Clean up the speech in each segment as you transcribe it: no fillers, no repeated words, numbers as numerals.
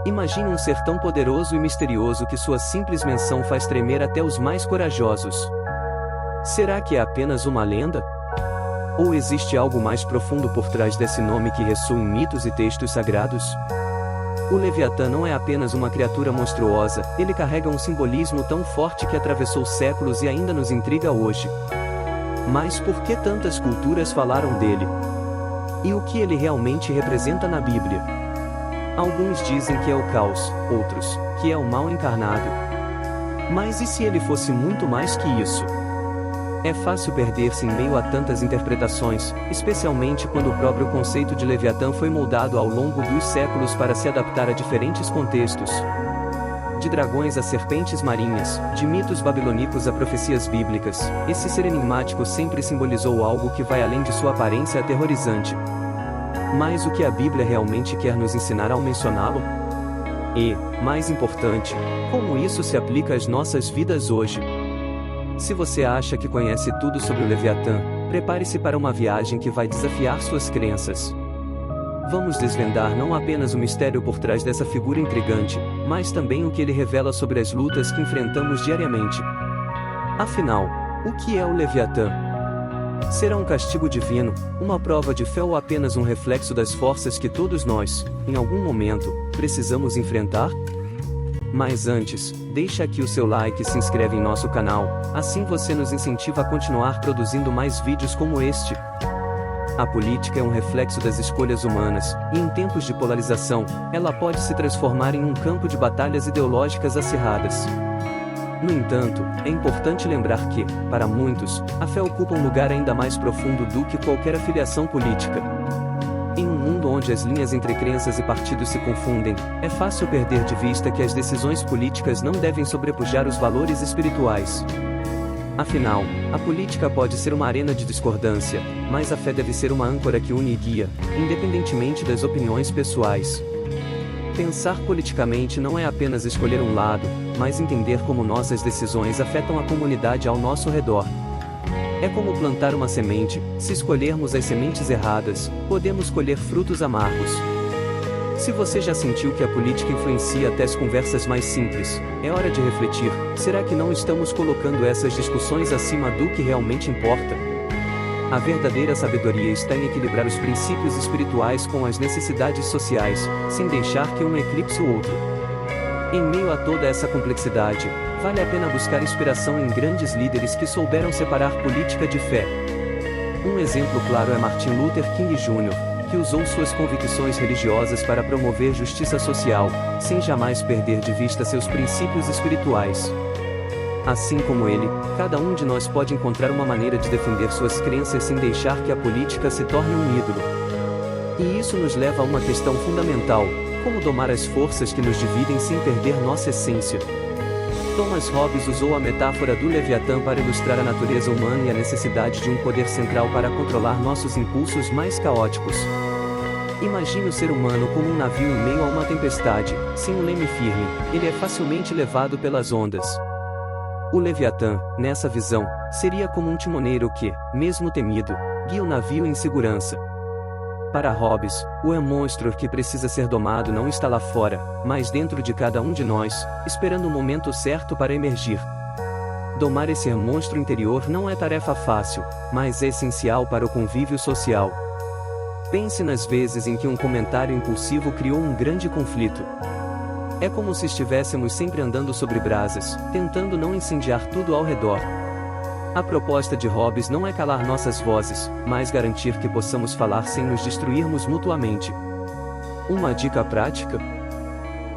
Imagine um ser tão poderoso e misterioso que sua simples menção faz tremer até os mais corajosos. Será que é apenas uma lenda? Ou existe algo mais profundo por trás desse nome que ressoa em mitos e textos sagrados? O Leviatã não é apenas uma criatura monstruosa, ele carrega um simbolismo tão forte que atravessou séculos e ainda nos intriga hoje. Mas por que tantas culturas falaram dele? E o que ele realmente representa na Bíblia? Alguns dizem que é o caos, outros, que é o mal encarnado. Mas e se ele fosse muito mais que isso? É fácil perder-se em meio a tantas interpretações, especialmente quando o próprio conceito de Leviatã foi moldado ao longo dos séculos para se adaptar a diferentes contextos. De dragões a serpentes marinhas, de mitos babilônicos a profecias bíblicas, esse ser enigmático sempre simbolizou algo que vai além de sua aparência aterrorizante. Mas o que a Bíblia realmente quer nos ensinar ao mencioná-lo? E, mais importante, como isso se aplica às nossas vidas hoje? Se você acha que conhece tudo sobre o Leviatã, prepare-se para uma viagem que vai desafiar suas crenças. Vamos desvendar não apenas o mistério por trás dessa figura intrigante, mas também o que ele revela sobre as lutas que enfrentamos diariamente. Afinal, o que é o Leviatã? Será um castigo divino, uma prova de fé ou apenas um reflexo das forças que todos nós, em algum momento, precisamos enfrentar? Mas antes, deixa aqui o seu like e se inscreve em nosso canal, assim você nos incentiva a continuar produzindo mais vídeos como este. A política é um reflexo das escolhas humanas, e em tempos de polarização, ela pode se transformar em um campo de batalhas ideológicas acirradas. No entanto, é importante lembrar que, para muitos, a fé ocupa um lugar ainda mais profundo do que qualquer afiliação política. Em um mundo onde as linhas entre crenças e partidos se confundem, é fácil perder de vista que as decisões políticas não devem sobrepujar os valores espirituais. Afinal, a política pode ser uma arena de discordância, mas a fé deve ser uma âncora que une e guia, independentemente das opiniões pessoais. Pensar politicamente não é apenas escolher um lado, mas entender como nossas decisões afetam a comunidade ao nosso redor. É como plantar uma semente, se escolhermos as sementes erradas, podemos colher frutos amargos. Se você já sentiu que a política influencia até as conversas mais simples, é hora de refletir: será que não estamos colocando essas discussões acima do que realmente importa? A verdadeira sabedoria está em equilibrar os princípios espirituais com as necessidades sociais, sem deixar que um eclipse o outro. Em meio a toda essa complexidade, vale a pena buscar inspiração em grandes líderes que souberam separar política de fé. Um exemplo claro é Martin Luther King Jr., que usou suas convicções religiosas para promover justiça social, sem jamais perder de vista seus princípios espirituais. Assim como ele, cada um de nós pode encontrar uma maneira de defender suas crenças sem deixar que a política se torne um ídolo. E isso nos leva a uma questão fundamental: como domar as forças que nos dividem sem perder nossa essência? Thomas Hobbes usou a metáfora do Leviatã para ilustrar a natureza humana e a necessidade de um poder central para controlar nossos impulsos mais caóticos. Imagine o ser humano como um navio em meio a uma tempestade, sem um leme firme, ele é facilmente levado pelas ondas. O Leviatã, nessa visão, seria como um timoneiro que, mesmo temido, guia o navio em segurança. Para Hobbes, o monstro que precisa ser domado não está lá fora, mas dentro de cada um de nós, esperando o momento certo para emergir. Domar esse monstro interior não é tarefa fácil, mas é essencial para o convívio social. Pense nas vezes em que um comentário impulsivo criou um grande conflito. É como se estivéssemos sempre andando sobre brasas, tentando não incendiar tudo ao redor. A proposta de Hobbes não é calar nossas vozes, mas garantir que possamos falar sem nos destruirmos mutuamente. Uma dica prática?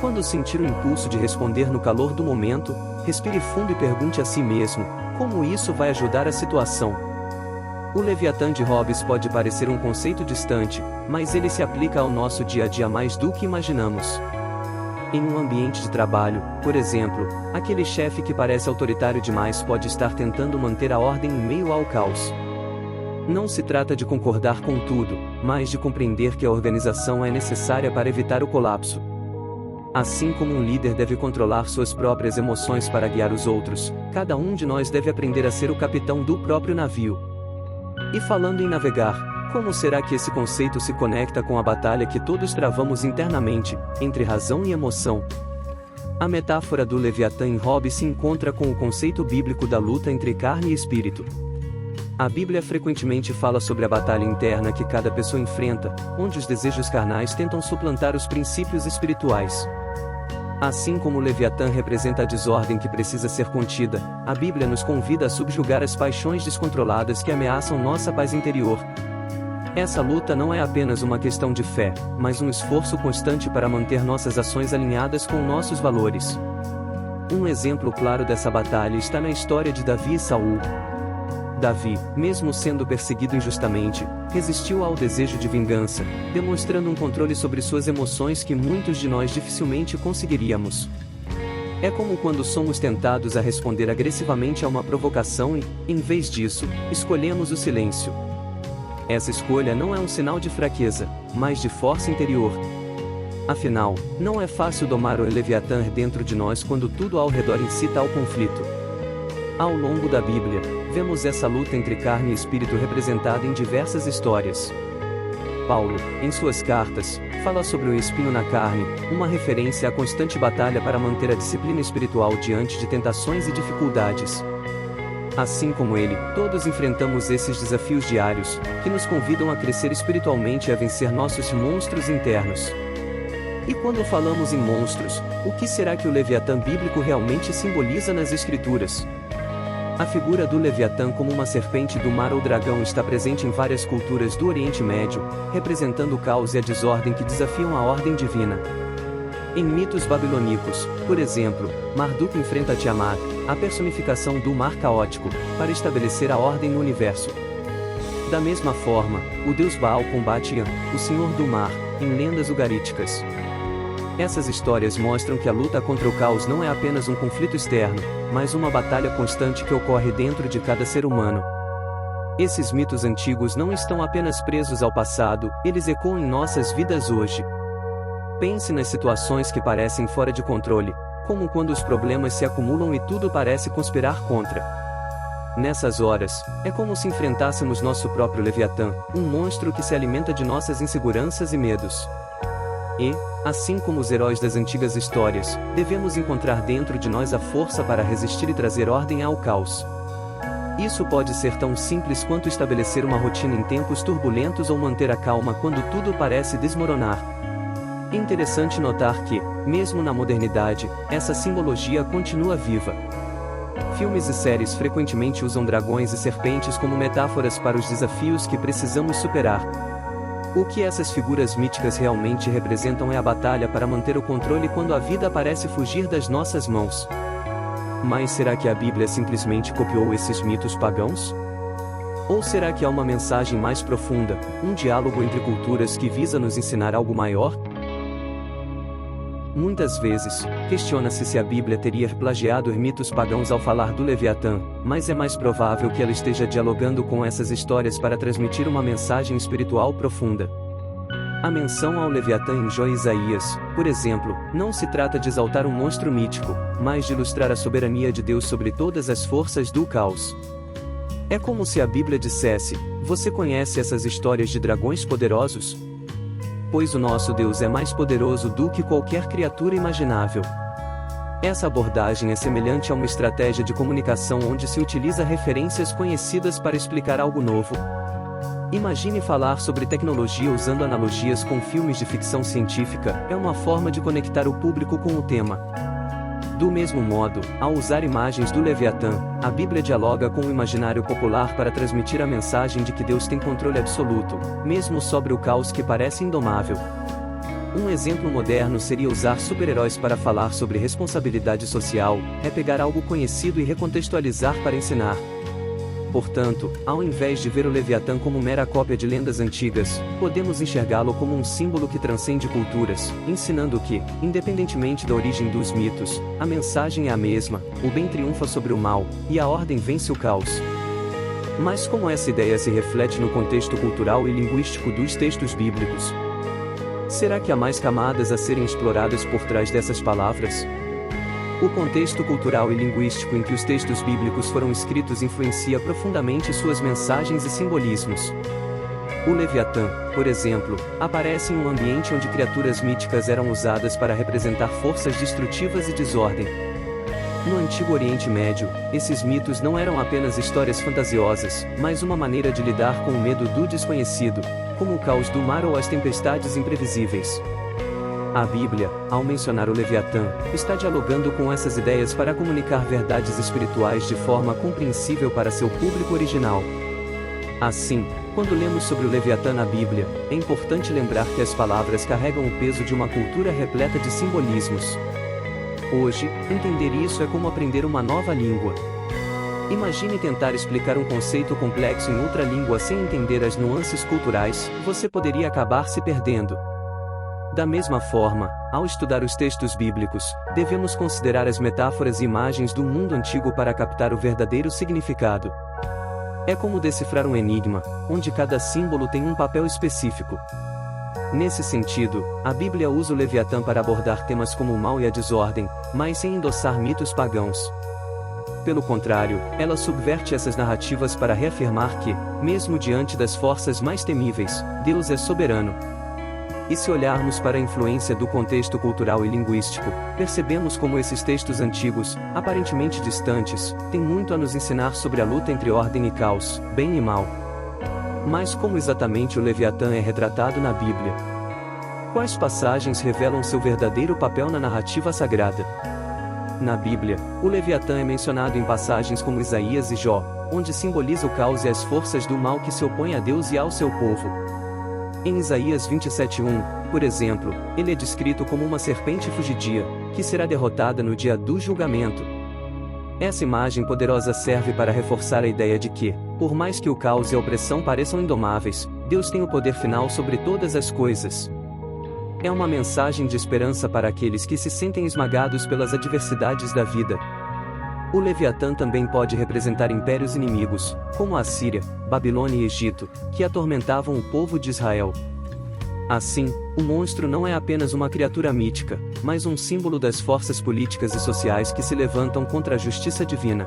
Quando sentir o impulso de responder no calor do momento, respire fundo e pergunte a si mesmo: como isso vai ajudar a situação? O Leviatã de Hobbes pode parecer um conceito distante, mas ele se aplica ao nosso dia a dia mais do que imaginamos. Em um ambiente de trabalho, por exemplo, aquele chefe que parece autoritário demais pode estar tentando manter a ordem em meio ao caos. Não se trata de concordar com tudo, mas de compreender que a organização é necessária para evitar o colapso. Assim como um líder deve controlar suas próprias emoções para guiar os outros, cada um de nós deve aprender a ser o capitão do próprio navio. E falando em navegar, Como será que esse conceito se conecta com a batalha que todos travamos internamente, entre razão e emoção? A metáfora do Leviatã em Hobbes se encontra com o conceito bíblico da luta entre carne e espírito. A Bíblia frequentemente fala sobre a batalha interna que cada pessoa enfrenta, onde os desejos carnais tentam suplantar os princípios espirituais. Assim como o Leviatã representa a desordem que precisa ser contida, a Bíblia nos convida a subjugar as paixões descontroladas que ameaçam nossa paz interior. Essa luta não é apenas uma questão de fé, mas um esforço constante para manter nossas ações alinhadas com nossos valores. Um exemplo claro dessa batalha está na história de Davi e Saul. Davi, mesmo sendo perseguido injustamente, resistiu ao desejo de vingança, demonstrando um controle sobre suas emoções que muitos de nós dificilmente conseguiríamos. É como quando somos tentados a responder agressivamente a uma provocação e, em vez disso, escolhemos o silêncio. Essa escolha não é um sinal de fraqueza, mas de força interior. Afinal, não é fácil domar o Leviatã dentro de nós quando tudo ao redor incita ao conflito. Ao longo da Bíblia, vemos essa luta entre carne e espírito representada em diversas histórias. Paulo, em suas cartas, fala sobre o espinho na carne, uma referência à constante batalha para manter a disciplina espiritual diante de tentações e dificuldades. Assim como ele, todos enfrentamos esses desafios diários, que nos convidam a crescer espiritualmente e a vencer nossos monstros internos. E quando falamos em monstros, o que será que o Leviatã bíblico realmente simboliza nas Escrituras? A figura do Leviatã como uma serpente do mar ou dragão está presente em várias culturas do Oriente Médio, representando o caos e a desordem que desafiam a ordem divina. Em mitos babilônicos, por exemplo, Marduk enfrenta Tiamat, a personificação do mar caótico, para estabelecer a ordem no universo. Da mesma forma, o deus Baal combate Yan, o senhor do mar, em lendas ugaríticas. Essas histórias mostram que a luta contra o caos não é apenas um conflito externo, mas uma batalha constante que ocorre dentro de cada ser humano. Esses mitos antigos não estão apenas presos ao passado, eles ecoam em nossas vidas hoje. Pense nas situações que parecem fora de controle, como quando os problemas se acumulam e tudo parece conspirar contra. Nessas horas, é como se enfrentássemos nosso próprio Leviatã, um monstro que se alimenta de nossas inseguranças e medos. E, assim como os heróis das antigas histórias, devemos encontrar dentro de nós a força para resistir e trazer ordem ao caos. Isso pode ser tão simples quanto estabelecer uma rotina em tempos turbulentos ou manter a calma quando tudo parece desmoronar. É interessante notar que, mesmo na modernidade, essa simbologia continua viva. Filmes e séries frequentemente usam dragões e serpentes como metáforas para os desafios que precisamos superar. O que essas figuras míticas realmente representam é a batalha para manter o controle quando a vida parece fugir das nossas mãos. Mas será que a Bíblia simplesmente copiou esses mitos pagãos? Ou será que há uma mensagem mais profunda, um diálogo entre culturas que visa nos ensinar algo maior? Muitas vezes, questiona-se se a Bíblia teria plagiado mitos pagãos ao falar do Leviatã, mas é mais provável que ela esteja dialogando com essas histórias para transmitir uma mensagem espiritual profunda. A menção ao Leviatã em Jó e Isaías, por exemplo, não se trata de exaltar um monstro mítico, mas de ilustrar a soberania de Deus sobre todas as forças do caos. É como se a Bíblia dissesse: você conhece essas histórias de dragões poderosos? Pois o nosso Deus é mais poderoso do que qualquer criatura imaginável. Essa abordagem é semelhante a uma estratégia de comunicação onde se utiliza referências conhecidas para explicar algo novo. Imagine falar sobre tecnologia usando analogias com filmes de ficção científica, é uma forma de conectar o público com o tema. Do mesmo modo, ao usar imagens do Leviatã, a Bíblia dialoga com o imaginário popular para transmitir a mensagem de que Deus tem controle absoluto, mesmo sobre o caos que parece indomável. Um exemplo moderno seria usar super-heróis para falar sobre responsabilidade social, é pegar algo conhecido e recontextualizar para ensinar. Portanto, ao invés de ver o Leviatã como mera cópia de lendas antigas, podemos enxergá-lo como um símbolo que transcende culturas, ensinando que, independentemente da origem dos mitos, a mensagem é a mesma: o bem triunfa sobre o mal, e a ordem vence o caos. Mas como essa ideia se reflete no contexto cultural e linguístico dos textos bíblicos? Será que há mais camadas a serem exploradas por trás dessas palavras? O contexto cultural e linguístico em que os textos bíblicos foram escritos influencia profundamente suas mensagens e simbolismos. O Leviatã, por exemplo, aparece em um ambiente onde criaturas míticas eram usadas para representar forças destrutivas e desordem. No Antigo Oriente Médio, esses mitos não eram apenas histórias fantasiosas, mas uma maneira de lidar com o medo do desconhecido, como o caos do mar ou as tempestades imprevisíveis. A Bíblia, ao mencionar o Leviatã, está dialogando com essas ideias para comunicar verdades espirituais de forma compreensível para seu público original. Assim, quando lemos sobre o Leviatã na Bíblia, é importante lembrar que as palavras carregam o peso de uma cultura repleta de simbolismos. Hoje, entender isso é como aprender uma nova língua. Imagine tentar explicar um conceito complexo em outra língua sem entender as nuances culturais, você poderia acabar se perdendo. Da mesma forma, ao estudar os textos bíblicos, devemos considerar as metáforas e imagens do mundo antigo para captar o verdadeiro significado. É como decifrar um enigma, onde cada símbolo tem um papel específico. Nesse sentido, a Bíblia usa o Leviatã para abordar temas como o mal e a desordem, mas sem endossar mitos pagãos. Pelo contrário, ela subverte essas narrativas para reafirmar que, mesmo diante das forças mais temíveis, Deus é soberano. E se olharmos para a influência do contexto cultural e linguístico, percebemos como esses textos antigos, aparentemente distantes, têm muito a nos ensinar sobre a luta entre ordem e caos, bem e mal. Mas como exatamente o Leviatã é retratado na Bíblia? Quais passagens revelam seu verdadeiro papel na narrativa sagrada? Na Bíblia, o Leviatã é mencionado em passagens como Isaías e Jó, onde simboliza o caos e as forças do mal que se opõem a Deus e ao seu povo. Em Isaías 27:1, por exemplo, ele é descrito como uma serpente fugidia, que será derrotada no dia do julgamento. Essa imagem poderosa serve para reforçar a ideia de que, por mais que o caos e a opressão pareçam indomáveis, Deus tem o poder final sobre todas as coisas. É uma mensagem de esperança para aqueles que se sentem esmagados pelas adversidades da vida. O Leviatã também pode representar impérios inimigos, como a Assíria, Babilônia e Egito, que atormentavam o povo de Israel. Assim, o monstro não é apenas uma criatura mítica, mas um símbolo das forças políticas e sociais que se levantam contra a justiça divina.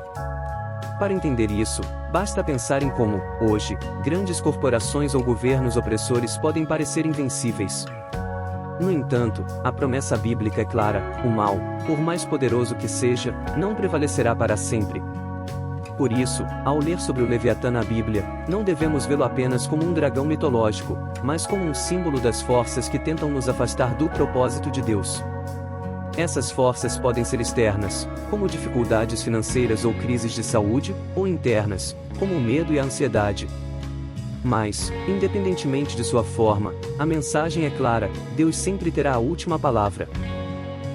Para entender isso, basta pensar em como, hoje, grandes corporações ou governos opressores podem parecer invencíveis. No entanto, a promessa bíblica é clara: o mal, por mais poderoso que seja, não prevalecerá para sempre. Por isso, ao ler sobre o Leviatã na Bíblia, não devemos vê-lo apenas como um dragão mitológico, mas como um símbolo das forças que tentam nos afastar do propósito de Deus. Essas forças podem ser externas, como dificuldades financeiras ou crises de saúde, ou internas, como o medo e a ansiedade. Mas, independentemente de sua forma, a mensagem é clara: Deus sempre terá a última palavra.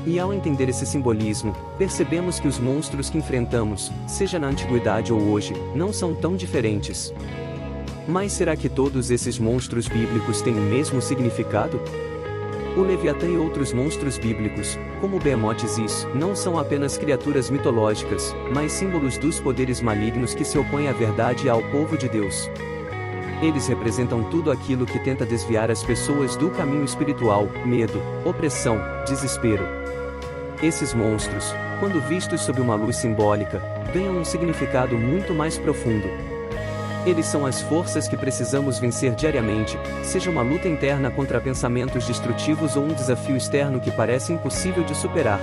E ao entender esse simbolismo, percebemos que os monstros que enfrentamos, seja na antiguidade ou hoje, não são tão diferentes. Mas será que todos esses monstros bíblicos têm o mesmo significado? O Leviatã e outros monstros bíblicos, como Behemoth e Ziz, não são apenas criaturas mitológicas, mas símbolos dos poderes malignos que se opõem à verdade e ao povo de Deus. Eles representam tudo aquilo que tenta desviar as pessoas do caminho espiritual: medo, opressão, desespero. Esses monstros, quando vistos sob uma luz simbólica, ganham um significado muito mais profundo. Eles são as forças que precisamos vencer diariamente, seja uma luta interna contra pensamentos destrutivos ou um desafio externo que parece impossível de superar.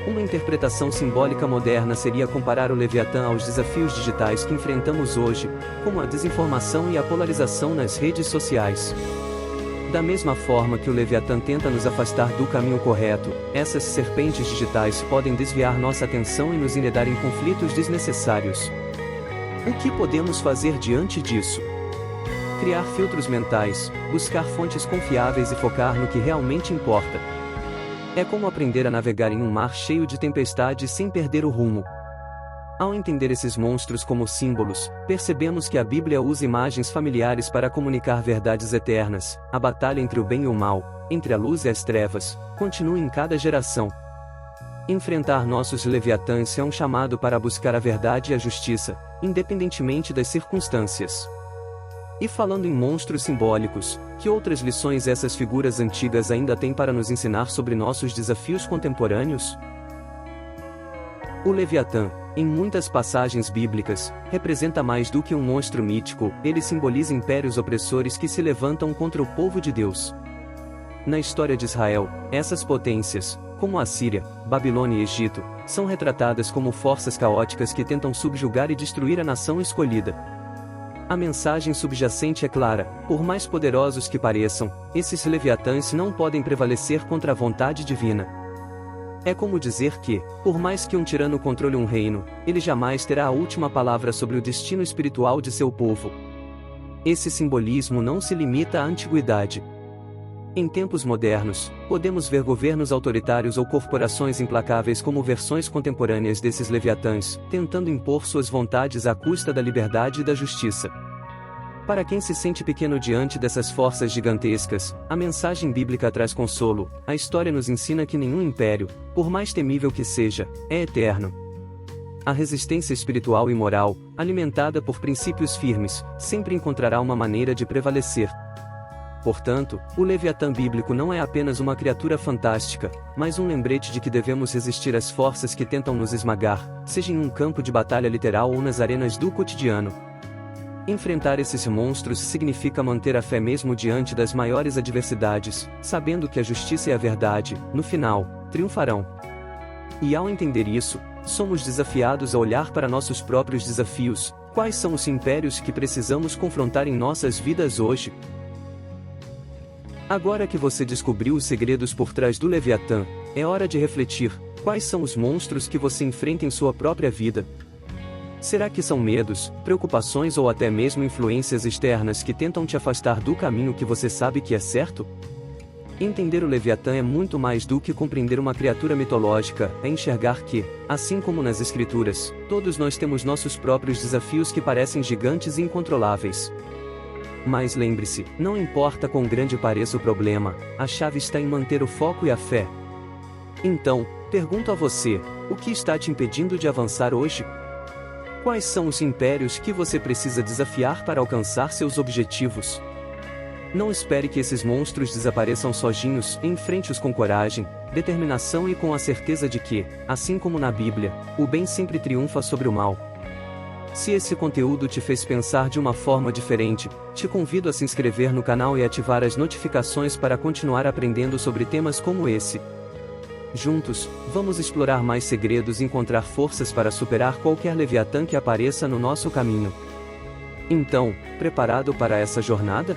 Uma interpretação simbólica moderna seria comparar o Leviatã aos desafios digitais que enfrentamos hoje, como a desinformação e a polarização nas redes sociais. Da mesma forma que o Leviatã tenta nos afastar do caminho correto, essas serpentes digitais podem desviar nossa atenção e nos enredar em conflitos desnecessários. O que podemos fazer diante disso? Criar filtros mentais, buscar fontes confiáveis e focar no que realmente importa. É como aprender a navegar em um mar cheio de tempestades sem perder o rumo. Ao entender esses monstros como símbolos, percebemos que a Bíblia usa imagens familiares para comunicar verdades eternas. A batalha entre o bem e o mal, entre a luz e as trevas, continua em cada geração. Enfrentar nossos leviatãs é um chamado para buscar a verdade e a justiça, independentemente das circunstâncias. E falando em monstros simbólicos, que outras lições essas figuras antigas ainda têm para nos ensinar sobre nossos desafios contemporâneos? O Leviatã, em muitas passagens bíblicas, representa mais do que um monstro mítico, ele simboliza impérios opressores que se levantam contra o povo de Deus. Na história de Israel, essas potências, como a Síria, Babilônia e Egito, são retratadas como forças caóticas que tentam subjugar e destruir a nação escolhida. A mensagem subjacente é clara: por mais poderosos que pareçam, esses leviatãs não podem prevalecer contra a vontade divina. É como dizer que, por mais que um tirano controle um reino, ele jamais terá a última palavra sobre o destino espiritual de seu povo. Esse simbolismo não se limita à antiguidade. Em tempos modernos, podemos ver governos autoritários ou corporações implacáveis como versões contemporâneas desses leviatãs, tentando impor suas vontades à custa da liberdade e da justiça. Para quem se sente pequeno diante dessas forças gigantescas, a mensagem bíblica traz consolo. A história nos ensina que nenhum império, por mais temível que seja, é eterno. A resistência espiritual e moral, alimentada por princípios firmes, sempre encontrará uma maneira de prevalecer. Portanto, o Leviatã bíblico não é apenas uma criatura fantástica, mas um lembrete de que devemos resistir às forças que tentam nos esmagar, seja em um campo de batalha literal ou nas arenas do cotidiano. Enfrentar esses monstros significa manter a fé mesmo diante das maiores adversidades, sabendo que a justiça e a verdade, no final, triunfarão. E ao entender isso, somos desafiados a olhar para nossos próprios desafios. Quais são os impérios que precisamos confrontar em nossas vidas hoje? Agora que você descobriu os segredos por trás do Leviatã, é hora de refletir: quais são os monstros que você enfrenta em sua própria vida? Será que são medos, preocupações ou até mesmo influências externas que tentam te afastar do caminho que você sabe que é certo? Entender o Leviatã é muito mais do que compreender uma criatura mitológica, é enxergar que, assim como nas Escrituras, todos nós temos nossos próprios desafios que parecem gigantes e incontroláveis. Mas lembre-se, não importa quão grande pareça o problema, a chave está em manter o foco e a fé. Então, pergunto a você: o que está te impedindo de avançar hoje? Quais são os impérios que você precisa desafiar para alcançar seus objetivos? Não espere que esses monstros desapareçam sozinhos, enfrente-os com coragem, determinação e com a certeza de que, assim como na Bíblia, o bem sempre triunfa sobre o mal. Se esse conteúdo te fez pensar de uma forma diferente, te convido a se inscrever no canal e ativar as notificações para continuar aprendendo sobre temas como esse. Juntos, vamos explorar mais segredos e encontrar forças para superar qualquer leviatã que apareça no nosso caminho. Então, preparado para essa jornada?